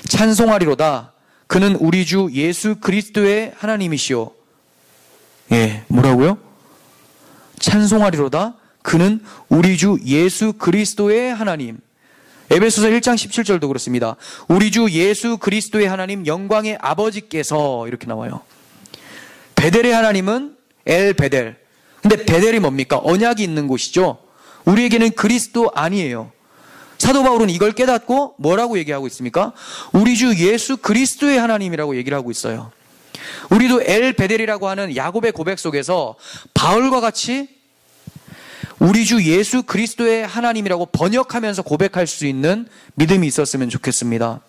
찬송하리로다. 그는 우리 주 예수 그리스도의 하나님이시오. 예, 뭐라고요? 찬송하리로다. 그는 우리 주 예수 그리스도의 하나님. 에베소서 1장 17절도 그렇습니다. 우리 주 예수 그리스도의 하나님 영광의 아버지께서, 이렇게 나와요. 베델의 하나님은 엘 베델. 근데 베델이 뭡니까? 언약이 있는 곳이죠. 우리에게는 그리스도 아니에요. 사도 바울은 이걸 깨닫고 뭐라고 얘기하고 있습니까? 우리 주 예수 그리스도의 하나님이라고 얘기를 하고 있어요. 우리도 엘 베델이라고 하는 야곱의 고백 속에서 바울과 같이 우리 주 예수 그리스도의 하나님이라고 번역하면서 고백할 수 있는 믿음이 있었으면 좋겠습니다.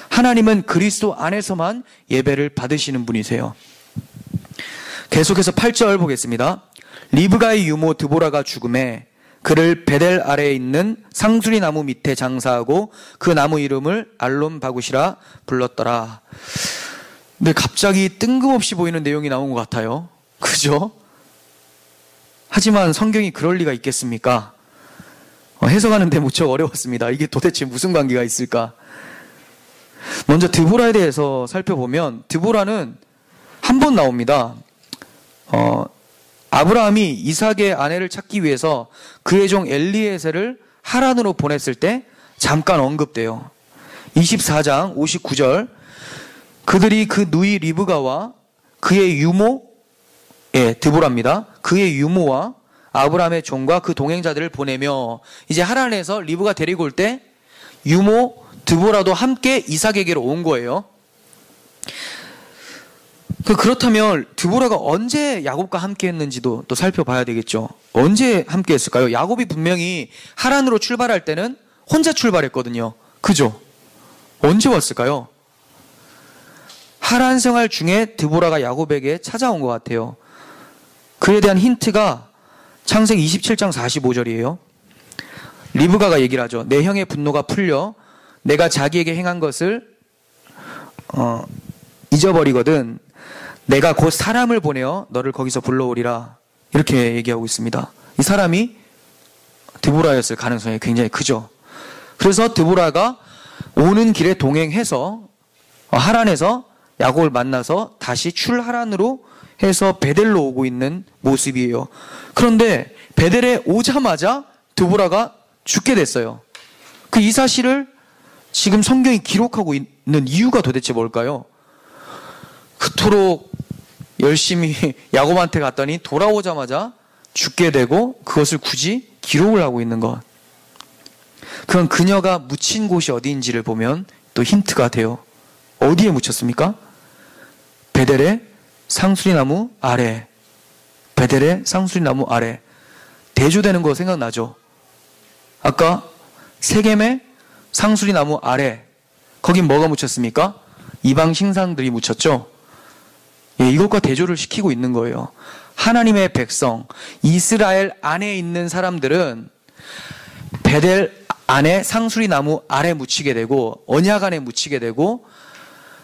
하나님은 그리스도 안에서만 예배를 받으시는 분이세요. 계속해서 8절 보겠습니다. 리브가의 유모 드보라가 죽음에 그를 베델 아래에 있는 상수리 나무 밑에 장사하고 그 나무 이름을 알론 바굿이라 불렀더라. 근데 갑자기 뜬금없이 보이는 내용이 나온 것 같아요. 그죠? 하지만 성경이 그럴 리가 있겠습니까? 해석하는데 무척 어려웠습니다. 이게 도대체 무슨 관계가 있을까? 먼저 드보라에 대해서 살펴보면 드보라는 한 번 나옵니다. 아브라함이 이삭의 아내를 찾기 위해서 그의 종 엘리에셀을 하란으로 보냈을 때 잠깐 언급돼요. 24장 59절 그들이 그 누이 리브가와 그의 유모, 드보라입니다. 그의 유모와 아브라함의 종과 그 동행자들을 보내며 이제 하란에서 리브가 데리고 올 때 유모 드보라도 함께 이삭에게로 온 거예요. 그렇다면 드보라가 언제 야곱과 함께 했는지도 또 살펴봐야 되겠죠. 언제 함께 했을까요? 야곱이 분명히 하란으로 출발할 때는 혼자 출발했거든요. 그죠? 언제 왔을까요? 하란 생활 중에 드보라가 야곱에게 찾아온 것 같아요. 그에 대한 힌트가 창세기 27장 45절이에요. 리브가가 얘기를 하죠. 내 형의 분노가 풀려 내가 자기에게 행한 것을 잊어버리거든 내가 곧 사람을 보내어 너를 거기서 불러오리라. 이렇게 얘기하고 있습니다. 이 사람이 드보라였을 가능성이 굉장히 크죠. 그래서 드보라가 오는 길에 동행해서 하란에서 야곱을 만나서 다시 출하란으로 해서 베델로 오고 있는 모습이에요. 그런데 베델에 오자마자 드보라가 죽게 됐어요. 이 사실을 지금 성경이 기록하고 있는 이유가 도대체 뭘까요? 그토록 열심히 야곱한테 갔더니 돌아오자마자 죽게 되고 그것을 굳이 기록을 하고 있는 것. 그건 그녀가 묻힌 곳이 어디인지를 보면 또 힌트가 돼요. 어디에 묻혔습니까? 베델의 상수리나무 아래. 베델의 상수리나무 아래. 대조되는 거 생각나죠? 아까 세겜의 상수리나무 아래. 거긴 뭐가 묻혔습니까? 이방 신상들이 묻혔죠? 이것과 대조를 시키고 있는 거예요. 하나님의 백성, 이스라엘 안에 있는 사람들은 베델 안에 상수리나무 아래 묻히게 되고 언약 안에 묻히게 되고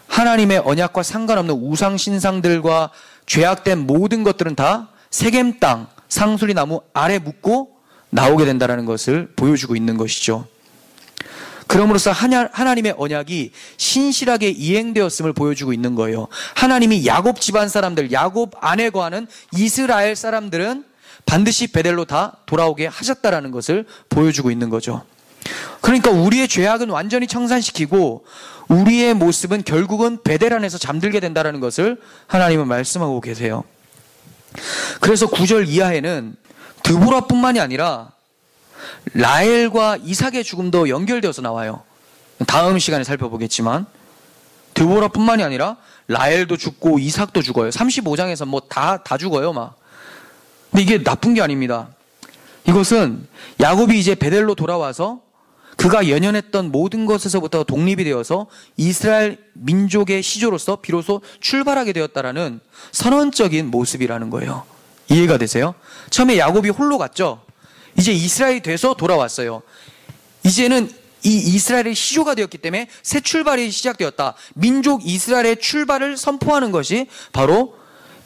하나님의 언약과 상관없는 우상 신상들과 죄악된 모든 것들은 다 세겜 땅 상수리나무 아래 묻고 나오게 된다는 것을 보여주고 있는 것이죠. 그럼으로써 하나님의 언약이 신실하게 이행되었음을 보여주고 있는 거예요. 하나님이 야곱 집안 사람들, 야곱 안에 거하는 이스라엘 사람들은 반드시 베델로 다 돌아오게 하셨다라는 것을 보여주고 있는 거죠. 그러니까 우리의 죄악은 완전히 청산시키고 우리의 모습은 결국은 베델 안에서 잠들게 된다는 것을 하나님은 말씀하고 계세요. 그래서 9절 이하에는 드보라뿐만이 아니라 라헬과 이삭의 죽음도 연결되어서 나와요. 다음 시간에 살펴보겠지만 드보라뿐만이 아니라 라헬도 죽고 이삭도 죽어요. 35장에서 뭐 다 죽어요 막. 근데 이게 나쁜 게 아닙니다. 이것은 야곱이 이제 베델로 돌아와서 그가 연연했던 모든 것에서부터 독립이 되어서 이스라엘 민족의 시조로서 비로소 출발하게 되었다라는 선언적인 모습이라는 거예요. 이해가 되세요? 처음에 야곱이 홀로 갔죠. 이제 이스라엘이 돼서 돌아왔어요. 이제는 이 이스라엘의 시조가 되었기 때문에 새 출발이 시작되었다. 민족 이스라엘의 출발을 선포하는 것이 바로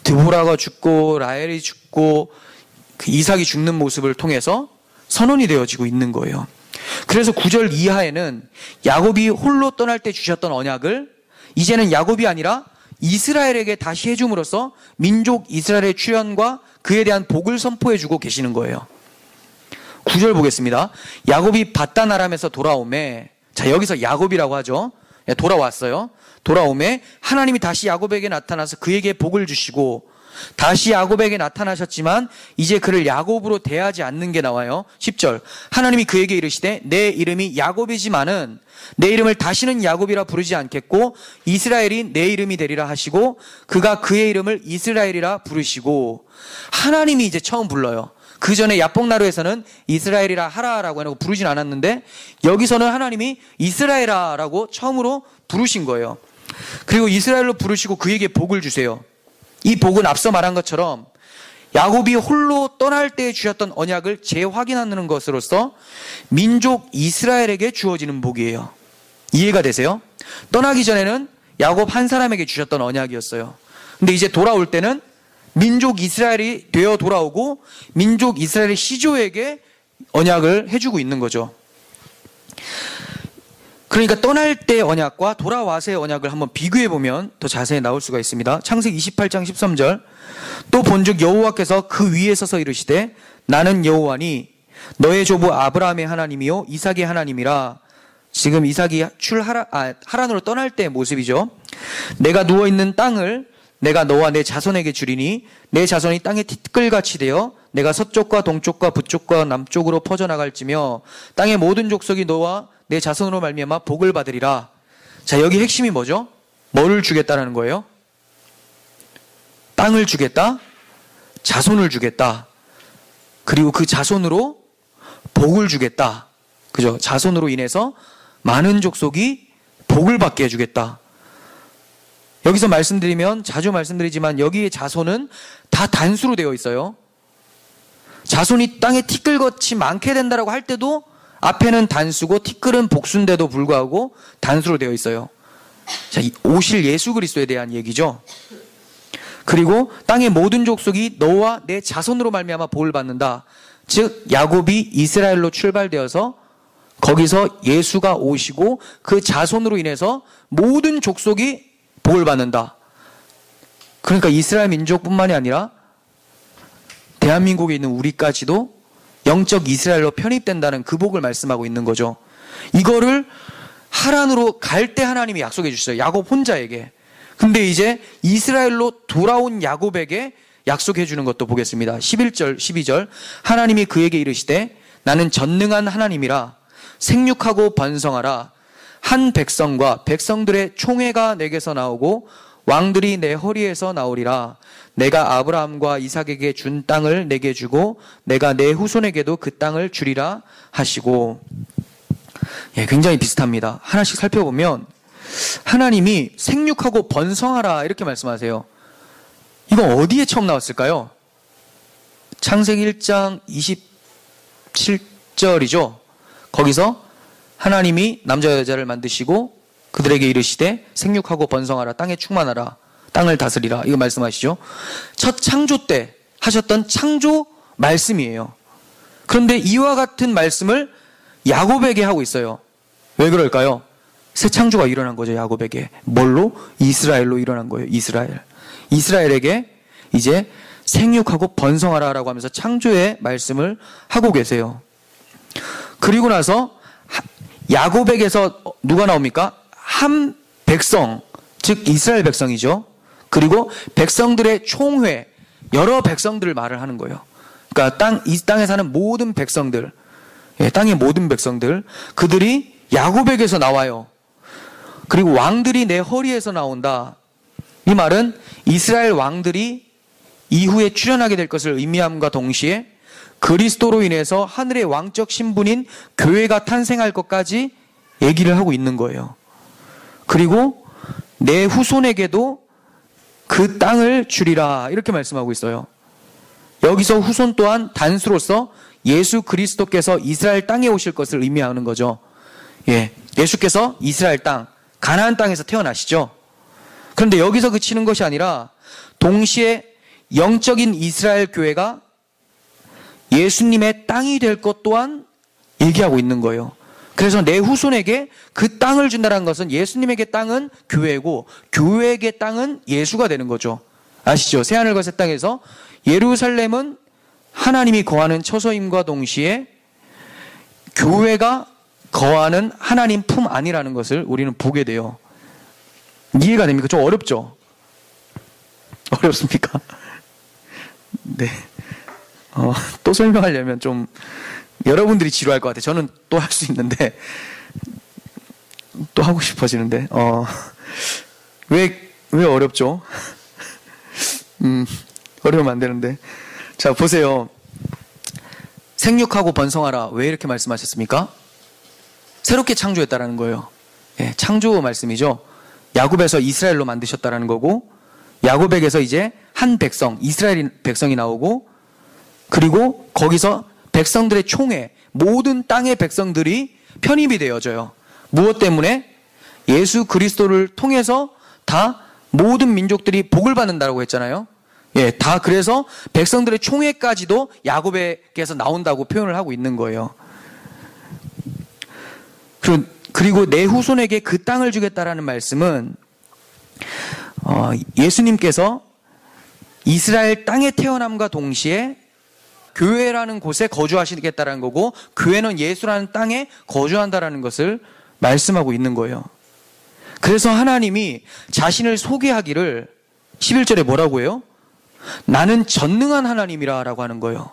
드보라가 죽고 라헬이 죽고 이삭이 죽는 모습을 통해서 선언이 되어지고 있는 거예요. 그래서 9절 이하에는 야곱이 홀로 떠날 때 주셨던 언약을 이제는 야곱이 아니라 이스라엘에게 다시 해줌으로써 민족 이스라엘의 출현과 그에 대한 복을 선포해주고 계시는 거예요. 9절 보겠습니다. 야곱이 밧단 아람에서 돌아오매, 자 여기서 야곱이라고 하죠. 돌아왔어요. 돌아오매 하나님이 다시 야곱에게 나타나서 그에게 복을 주시고 다시 야곱에게 나타나셨지만 이제 그를 야곱으로 대하지 않는 게 나와요. 10절 하나님이 그에게 이르시되 내 이름이 야곱이지만은 내 이름을 다시는 야곱이라 부르지 않겠고 이스라엘이 내 이름이 되리라 하시고 그가 그의 이름을 이스라엘이라 부르시고 하나님이 이제 처음 불러요. 그 전에 야복나루에서는 이스라엘이라 하라라고 해놓고 부르진 않았는데 여기서는 하나님이 이스라엘아라고 처음으로 부르신 거예요. 그리고 이스라엘로 부르시고 그에게 복을 주세요. 이 복은 앞서 말한 것처럼 야곱이 홀로 떠날 때 주셨던 언약을 재확인하는 것으로서 민족 이스라엘에게 주어지는 복이에요. 이해가 되세요? 떠나기 전에는 야곱 한 사람에게 주셨던 언약이었어요. 근데 이제 돌아올 때는 민족 이스라엘이 되어 돌아오고 민족 이스라엘의 시조에게 언약을 해주고 있는 거죠. 그러니까 떠날 때 언약과 돌아와서의 언약을 한번 비교해보면 더 자세히 나올 수가 있습니다. 창세기 28장 13절 또 본즉 여호와께서 그 위에 서서 이르시되 나는 여호와니 너의 조부 아브라함의 하나님이요 이삭의 하나님이라. 지금 이삭이 하란으로 떠날 때의 모습이죠. 내가 누워있는 땅을 내가 너와 내 자손에게 주리니 내 자손이 땅의 티끌같이 되어 내가 서쪽과 동쪽과 북쪽과 남쪽으로 퍼져나갈지며 땅의 모든 족속이 너와 내 자손으로 말미암아 복을 받으리라. 자, 여기 핵심이 뭐죠? 뭐를 주겠다라는 거예요? 땅을 주겠다, 자손을 주겠다, 그리고 그 자손으로 복을 주겠다. 그죠? 자손으로 인해서 많은 족속이 복을 받게 해주겠다. 여기서 말씀드리면 자주 말씀드리지만 여기에 자손은 다 단수로 되어 있어요. 자손이 땅에 티끌같이 많게 된다라고 할 때도 앞에는 단수고 티끌은 복수인데도 불구하고 단수로 되어 있어요. 자, 오실 예수 그리스도에 대한 얘기죠. 그리고 땅의 모든 족속이 너와 내 자손으로 말미암아 복을 받는다. 즉 야곱이 이스라엘로 출발되어서 거기서 예수가 오시고 그 자손으로 인해서 모든 족속이 복을 받는다. 그러니까 이스라엘 민족뿐만이 아니라 대한민국에 있는 우리까지도 영적 이스라엘로 편입된다는 그 복을 말씀하고 있는 거죠. 이거를 하란으로 갈 때 하나님이 약속해 주셨어요. 야곱 혼자에게. 근데 이제 이스라엘로 돌아온 야곱에게 약속해 주는 것도 보겠습니다. 11절 12절 하나님이 그에게 이르시되 나는 전능한 하나님이라 생육하고 번성하라. 한 백성과 백성들의 총회가 내게서 나오고 왕들이 내 허리에서 나오리라. 내가 아브라함과 이삭에게 준 땅을 내게 주고 내가 내 후손에게도 그 땅을 주리라 하시고. 예, 굉장히 비슷합니다. 하나씩 살펴보면 하나님이 생육하고 번성하라 이렇게 말씀하세요. 이건 어디에 처음 나왔을까요? 창세기 1장 27절이죠. 거기서 하나님이 남자 여자를 만드시고 그들에게 이르시되 생육하고 번성하라, 땅에 충만하라, 땅을 다스리라, 이거 말씀하시죠. 첫 창조 때 하셨던 창조 말씀이에요. 그런데 이와 같은 말씀을 야곱에게 하고 있어요. 왜 그럴까요? 새 창조가 일어난 거죠. 야곱에게. 뭘로? 이스라엘로 일어난 거예요. 이스라엘에게 이제 생육하고 번성하라라고 하면서 창조의 말씀을 하고 계세요. 그리고 나서 야곱에게서 누가 나옵니까? 한 백성, 즉 이스라엘 백성이죠. 그리고 백성들의 총회, 여러 백성들을 말을 하는 거예요. 그러니까 이 땅에 사는 모든 백성들, 땅의 모든 백성들, 그들이 야곱에게서 나와요. 그리고 왕들이 내 허리에서 나온다. 이 말은 이스라엘 왕들이 이후에 출현하게 될 것을 의미함과 동시에 그리스도로 인해서 하늘의 왕적 신분인 교회가 탄생할 것까지 얘기를 하고 있는 거예요. 그리고 내 후손에게도 그 땅을 주리라 이렇게 말씀하고 있어요. 여기서 후손 또한 단수로서 예수 그리스도께서 이스라엘 땅에 오실 것을 의미하는 거죠. 예수께서 이스라엘 땅, 가나안 땅에서 태어나시죠. 그런데 여기서 그치는 것이 아니라 동시에 영적인 이스라엘 교회가 예수님의 땅이 될 것 또한 얘기하고 있는 거예요. 그래서 내 후손에게 그 땅을 준다는 것은 예수님에게 땅은 교회고 교회에게 땅은 예수가 되는 거죠. 아시죠? 새하늘과 새 땅에서 예루살렘은 하나님이 거하는 처소임과 동시에 교회가 거하는 하나님 품 안이라는 것을 우리는 보게 돼요. 이해가 됩니까? 좀 어렵죠? 어렵습니까? 네. 또 설명하려면 좀 여러분들이 지루할 것 같아요. 저는 또 할 수 있는데 또 하고 싶어지는데 왜 어렵죠? 어려우면 안 되는데. 자, 보세요. 생육하고 번성하라. 왜 이렇게 말씀하셨습니까? 새롭게 창조했다라는 거예요. 창조 말씀이죠. 야곱에서 이스라엘로 만드셨다라는 거고, 야곱에게서 이제 한 백성, 이스라엘 백성이 나오고, 그리고 거기서 백성들의 총회, 모든 땅의 백성들이 편입이 되어져요. 무엇 때문에? 예수 그리스도를 통해서 다 모든 민족들이 복을 받는다고 했잖아요. 다 그래서 백성들의 총회까지도 야곱에게서 나온다고 표현을 하고 있는 거예요. 그리고 내 후손에게 그 땅을 주겠다라는 말씀은 예수님께서 이스라엘 땅에 태어남과 동시에 교회라는 곳에 거주하시겠다라는 거고, 교회는 예수라는 땅에 거주한다라는 것을 말씀하고 있는 거예요. 그래서 하나님이 자신을 소개하기를 11절에 뭐라고 해요? 나는 전능한 하나님이라 라고 하는 거예요.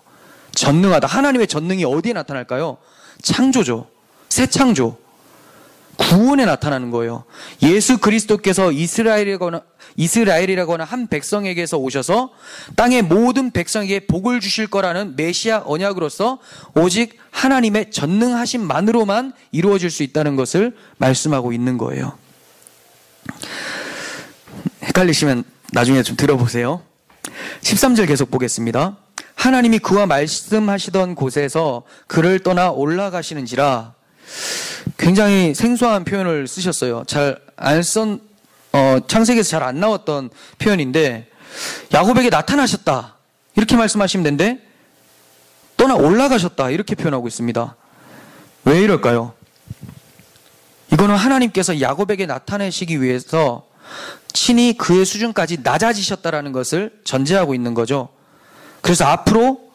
전능하다. 하나님의 전능이 어디에 나타날까요? 창조죠. 새 창조. 구원에 나타나는 거예요. 예수 그리스도께서 이스라엘이라고 하는 한 백성에게서 오셔서 땅의 모든 백성에게 복을 주실 거라는 메시아 언약으로서 오직 하나님의 전능하심만으로만 이루어질 수 있다는 것을 말씀하고 있는 거예요. 헷갈리시면 나중에 좀 들어보세요. 13절 계속 보겠습니다. 하나님이 그와 말씀하시던 곳에서 그를 떠나 올라가시는지라. 굉장히 생소한 표현을 쓰셨어요. 창세기에서 잘 안 나왔던 표현인데, 야곱에게 나타나셨다 이렇게 말씀하시면 되는데 떠나 올라가셨다 이렇게 표현하고 있습니다. 왜 이럴까요? 이거는 하나님께서 야곱에게 나타내시기 위해서 친히 그의 수준까지 낮아지셨다라는 것을 전제하고 있는 거죠. 그래서 앞으로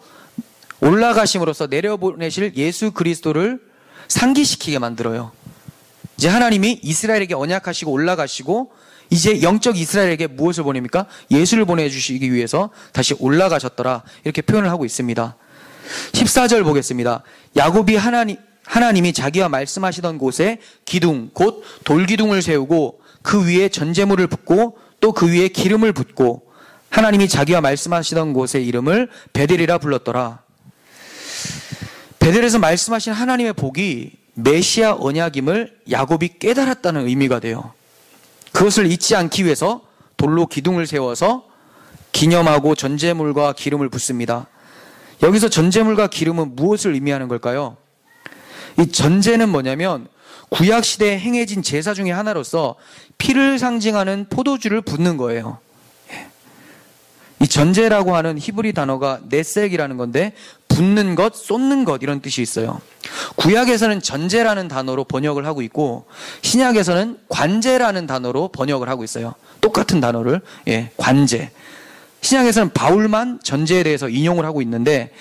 올라가심으로써 내려보내실 예수 그리스도를 상기시키게 만들어요. 이제 하나님이 이스라엘에게 언약하시고 올라가시고, 이제 영적 이스라엘에게 무엇을 보냅니까? 예수를 보내주시기 위해서 다시 올라가셨더라 이렇게 표현을 하고 있습니다. 14절 보겠습니다. 야곱이 하나님이 자기와 말씀하시던 곳에 기둥 곧 돌기둥을 세우고 그 위에 전제물을 붓고 또 그 위에 기름을 붓고 하나님이 자기와 말씀하시던 곳의 이름을 베델이라 불렀더라. 베델에서 말씀하신 하나님의 복이 메시아 언약임을 야곱이 깨달았다는 의미가 돼요. 그것을 잊지 않기 위해서 돌로 기둥을 세워서 기념하고 전제물과 기름을 붓습니다. 여기서 전제물과 기름은 무엇을 의미하는 걸까요? 이 전제는 뭐냐면 구약시대에 행해진 제사 중에 하나로서 피를 상징하는 포도주를 붓는 거예요. 이 전제라고 하는 히브리 단어가 네색이라는 건데, 붓는 것, 쏟는 것 이런 뜻이 있어요. 구약에서는 전제라는 단어로 번역을 하고 있고, 신약에서는 관제라는 단어로 번역을 하고 있어요. 똑같은 단어를 관제. 신약에서는 바울만 전제에 대해서 인용을 하고 있는데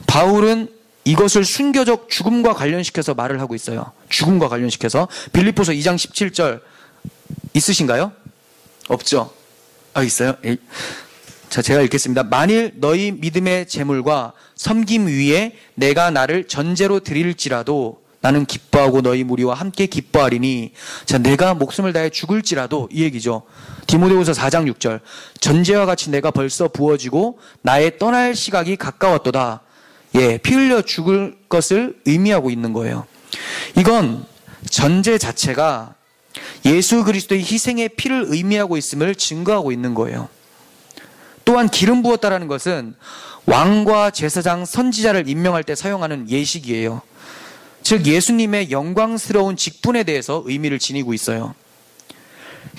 바울은 이것을 순교적 죽음과 관련시켜서 말을 하고 있어요. 죽음과 관련시켜서. 빌립보서 2장 17절 있으신가요? 없죠? 있어요? 자, 제가 읽겠습니다. 만일 너희 믿음의 재물과 섬김 위에 내가 나를 전제로 드릴지라도 나는 기뻐하고 너희 무리와 함께 기뻐하리니, 자, 내가 목숨을 다해 죽을지라도, 이 얘기죠. 디모데후서 4장 6절. 전제와 같이 내가 벌써 부어지고 나의 떠날 시각이 가까웠도다. 피 흘려 죽을 것을 의미하고 있는 거예요. 이건 전제 자체가 예수 그리스도의 희생의 피를 의미하고 있음을 증거하고 있는 거예요. 또한 기름 부었다라는 것은 왕과 제사장, 선지자를 임명할 때 사용하는 예식이에요. 즉 예수님의 영광스러운 직분에 대해서 의미를 지니고 있어요.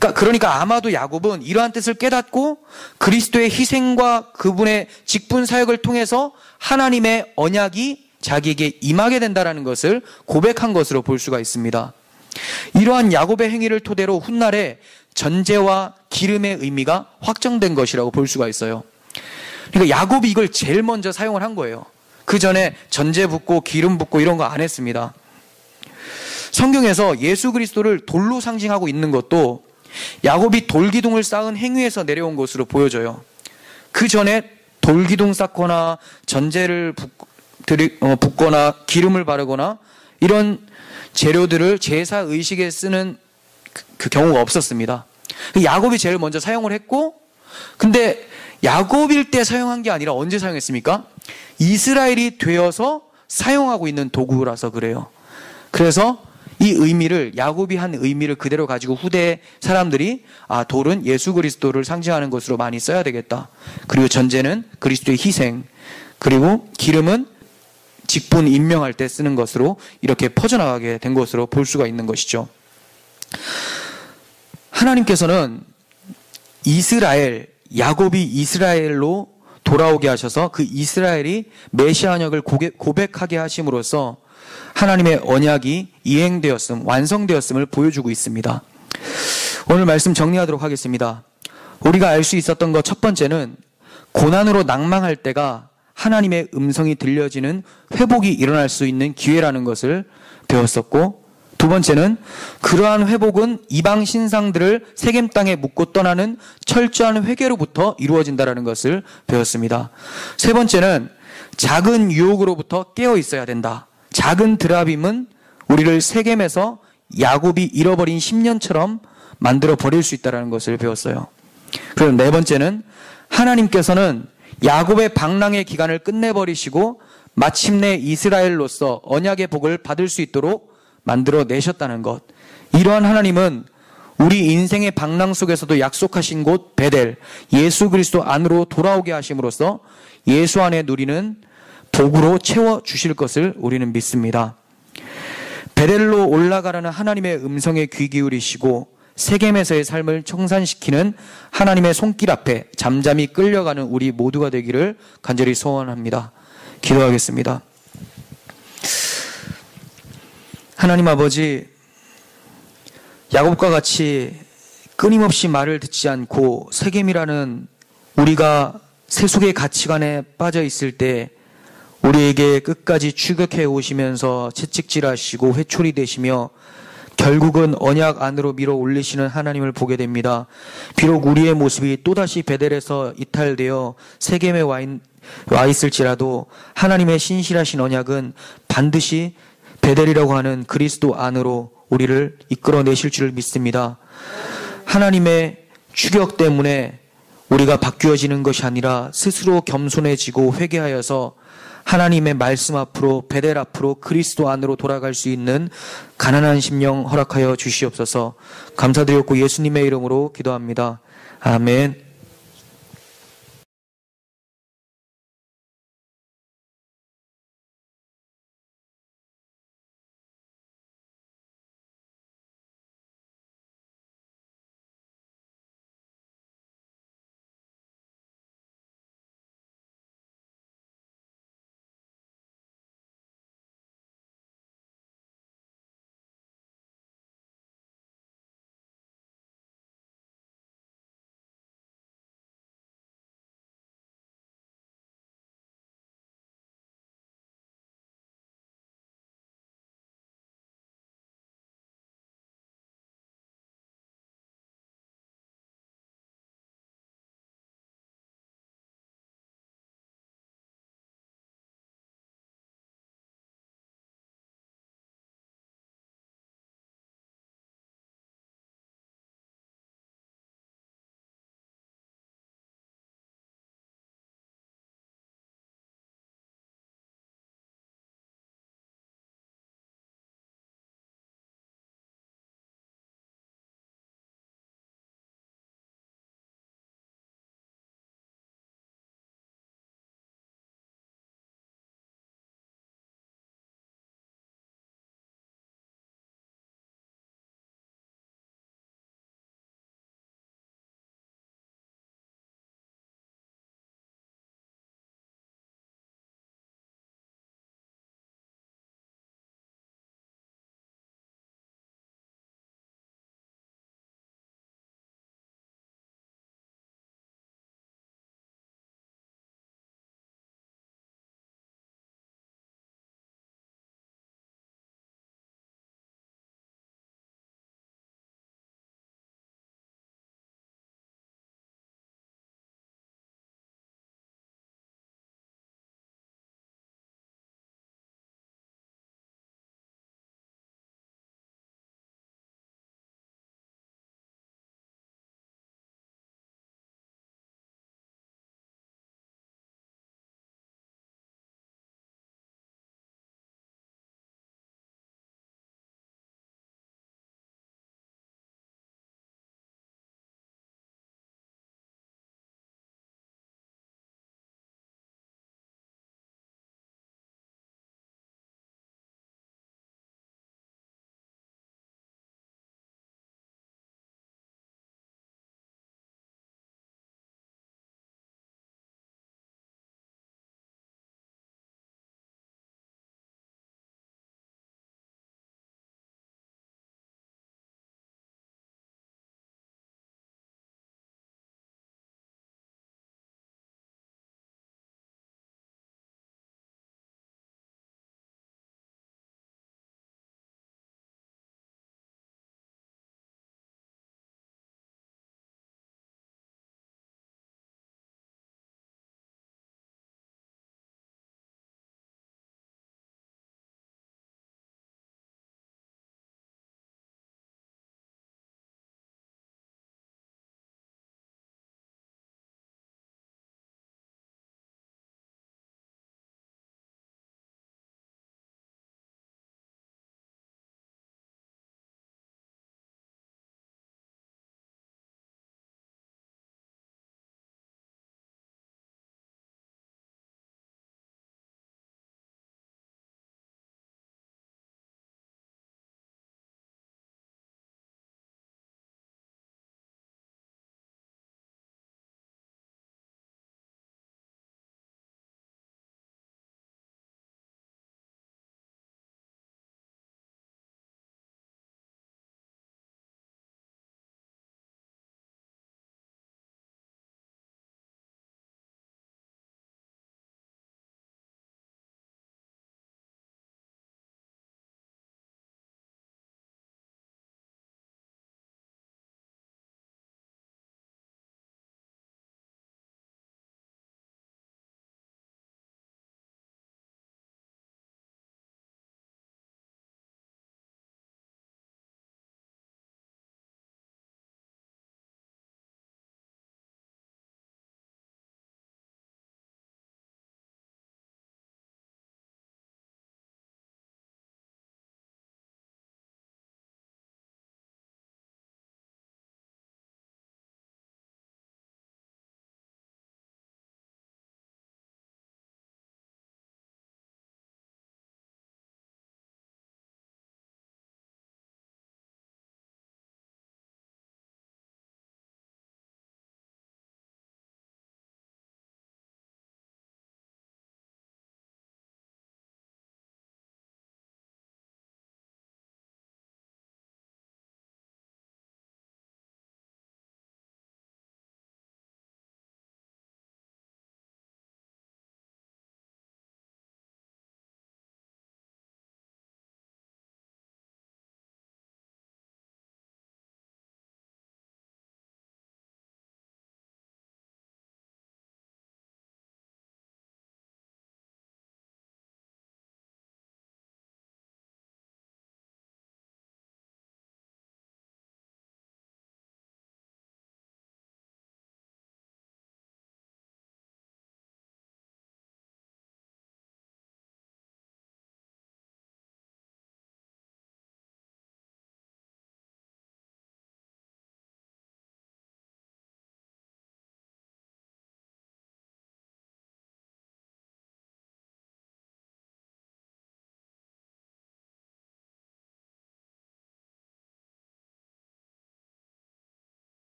그러니까 아마도 야곱은 이러한 뜻을 깨닫고 그리스도의 희생과 그분의 직분 사역을 통해서 하나님의 언약이 자기에게 임하게 된다는 것을 고백한 것으로 볼 수가 있습니다. 이러한 야곱의 행위를 토대로 훗날에 전제와 기름의 의미가 확정된 것이라고 볼 수가 있어요. 그러니까 야곱이 이걸 제일 먼저 사용을 한 거예요. 그 전에 전제 붓고 기름 붓고 이런 거 안 했습니다. 성경에서 예수 그리스도를 돌로 상징하고 있는 것도 야곱이 돌기둥을 쌓은 행위에서 내려온 것으로 보여져요. 그 전에 돌기둥 쌓거나 전제를 붓거나 기름을 바르거나 이런 재료들을 제사 의식에 쓰는 그 경우가 없었습니다. 야곱이 제일 먼저 사용을 했고, 근데 야곱일 때 사용한 게 아니라 언제 사용했습니까? 이스라엘이 되어서 사용하고 있는 도구라서 그래요. 그래서 이 의미를, 야곱이 한 의미를 그대로 가지고 후대 사람들이 돌은 예수 그리스도를 상징하는 것으로 많이 써야 되겠다. 그리고 전제는 그리스도의 희생, 그리고 기름은 직분 임명할 때 쓰는 것으로 이렇게 퍼져나가게 된 것으로 볼 수가 있는 것이죠. 하나님께서는 야곱이 이스라엘로 돌아오게 하셔서 그 이스라엘이 메시아역을 고백하게 하심으로써 하나님의 언약이 이행되었음, 완성되었음을 보여주고 있습니다. 오늘 말씀 정리하도록 하겠습니다. 우리가 알 수 있었던 것 첫 번째는 고난으로 낭망할 때가 하나님의 음성이 들려지는 회복이 일어날 수 있는 기회라는 것을 배웠었고, 두 번째는 그러한 회복은 이방 신상들을 세겜 땅에 묻고 떠나는 철저한 회개로부터 이루어진다는 것을 배웠습니다. 세 번째는 작은 유혹으로부터 깨어 있어야 된다. 작은 드라빔은 우리를 세겜에서 야곱이 잃어버린 10년처럼 만들어 버릴 수 있다는 것을 배웠어요. 그리고 네 번째는 하나님께서는 야곱의 방랑의 기간을 끝내버리시고 마침내 이스라엘로서 언약의 복을 받을 수 있도록 만들어 내셨다는 것. 이러한 하나님은 우리 인생의 방랑 속에서도 약속하신 곳 베델, 예수 그리스도 안으로 돌아오게 하심으로써 예수 안에 누리는 복으로 채워주실 것을 우리는 믿습니다. 베델로 올라가라는 하나님의 음성에 귀 기울이시고 세겜에서의 삶을 청산시키는 하나님의 손길 앞에 잠잠히 끌려가는 우리 모두가 되기를 간절히 소원합니다. 기도하겠습니다. 하나님 아버지, 야곱과 같이 끊임없이 말을 듣지 않고 세겜이라는 우리가 세속의 가치관에 빠져 있을 때 우리에게 끝까지 추격해 오시면서 채찍질하시고 회초리 되시며 결국은 언약 안으로 밀어 올리시는 하나님을 보게 됩니다. 비록 우리의 모습이 또다시 베델에서 이탈되어 세겜에 와 있을지라도 하나님의 신실하신 언약은 반드시 베델이라고 하는 그리스도 안으로 우리를 이끌어내실 줄 믿습니다. 하나님의 추격 때문에 우리가 바뀌어지는 것이 아니라 스스로 겸손해지고 회개하여서 하나님의 말씀 앞으로, 베델 앞으로, 그리스도 안으로 돌아갈 수 있는 가난한 심령 허락하여 주시옵소서. 감사드렸고 예수님의 이름으로 기도합니다. 아멘.